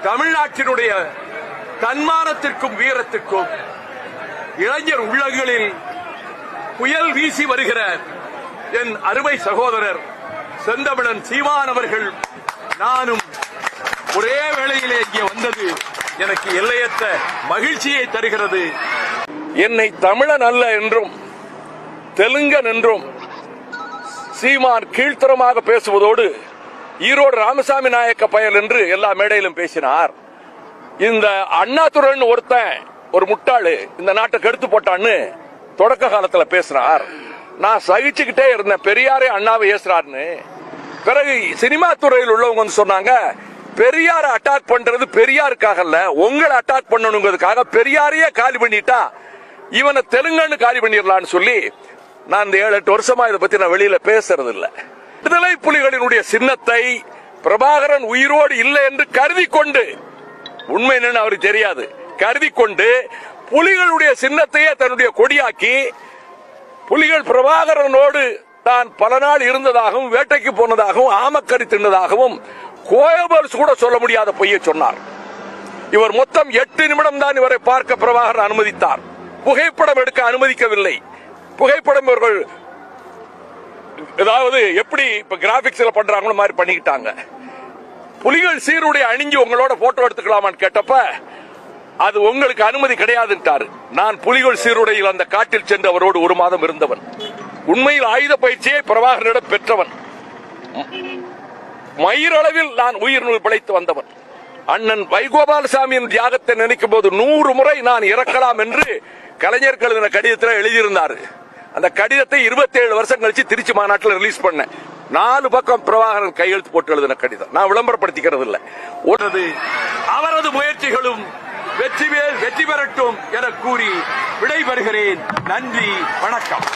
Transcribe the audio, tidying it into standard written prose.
தமிழ்நாட்டினுடைய தன்மானத்திற்கும் வீரத்திற்கும் இளைஞர் உள்ளங்களில் புயல் வீசி வருகிற என் அருமை சகோதரர் செந்தமிழன் சீமான் அவர்கள் நானும் ஒரே வேளையிலே இங்கே வந்தது எனக்கு எல்லையற்ற மகிழ்ச்சியை தருகிறது. என்னை தமிழன் அல்ல என்றும் தெலுங்கன் என்றும் சீமான் கீழ்த்தரமாக பேசுவதோடு ஈரோடு ராமசாமி நாயக்க பயல் என்று எல்லா மேடையிலும் பேசினார். இந்த அண்ணாதுரைன்னு ஒருத்தன் ஒரு முட்டாளு இந்த நாட்டை கெடுத்து போட்டான்னு தொடக்க காலத்துல பேசினார். நான் சகிச்சுக்கிட்டே இருந்தேன், பெரியாரே அண்ணாவை ஏசுறாருன்னு. பிறகு சினிமா துறையில் உள்ளவங்க வந்து சொன்னாங்க, பெரியார அட்டாக் பண்றது பெரியாருக்காக இல்ல, உங்களை அட்டாக் பண்ணணுங்கிறதுக்காக பெரியாரையே காலி பண்ணிட்டா இவனை தெலுங்கன்னு காலி பண்ணிடலான்னு சொல்லி நான் இந்த 7-8 வருஷமா இதை பத்தி நான் வெளியில பேசுறது இல்ல. விடுதலை புலிகளினுடைய சின்னத்தை பிரபாகரன் உயிரோடு இல்லை என்று கருதி கொண்டு, உண்மை என்னன்னு அவருக்கு தெரியாது, கருதி கொண்டு புலிகளுடைய சின்னத்தையே தன்னுடைய கொடியாக்கி புலிகள் பிரபாகரனோடு தான் பல நாள் இருந்ததாகவும் வேட்டைக்கு போனதாகவும் ஆமக்கறி தின்னதாகவும் கோயபல்ஸ் கூட சொல்ல முடியாத பொய்யை சொன்னார். இவர் மொத்தம் 8 நிமிடம் தான் இவரை பார்க்க பிரபாகரன் அனுமதித்தார். புகைப்படம் எடுக்க அனுமதிக்கவில்லை. புகைப்படம் இவர்கள் ஏதாவது எப்படி இப்ப கிராபிக்ஸ்ல பண்றாங்களோ மாதிரி பண்ணிக்கிட்டாங்க. புலிகள் சீருடைய அணிஞ்சு உங்களோட போட்டோ எடுத்துக்கலாமான்னு கேட்டப்ப அது உங்களுக்கு அனுமதி கிடையாதுன்றாரு. நான் புலிகள் சீருடையில் அந்த காட்டில் சென்று அவரோடு 1 மாதம் இருந்தவன். உண்மையில் ஆயுத பயிற்சியை பிரபாகரனிடம் பெற்றவன். மயிரளவில் நான் உயிர் நூல் பிழைத்து வந்தவன். அண்ணன் வைகோபாலசாமியின் தியாகத்தை நினைக்கும் போது 100 முறை நான் இறக்கலாம் என்று கலைஞர் எழுதின கடிதத்தில் எழுதியிருந்தார். அந்த கடிதத்தை 27 வருஷம் கழிச்சு திருச்சி மாநாட்டில் ரிலீஸ் பண்ண 4 பக்கம் பிரபாகரன் கையெழுத்து போட்டு எழுதின கடிதம். நான் விளம்பரப்படுத்திக்கிறது இல்லை. அவரது முயற்சிகளும் வெற்றி பெறட்டும் என கூறி விடைபெறுகிறேன். நன்றி, வணக்கம்.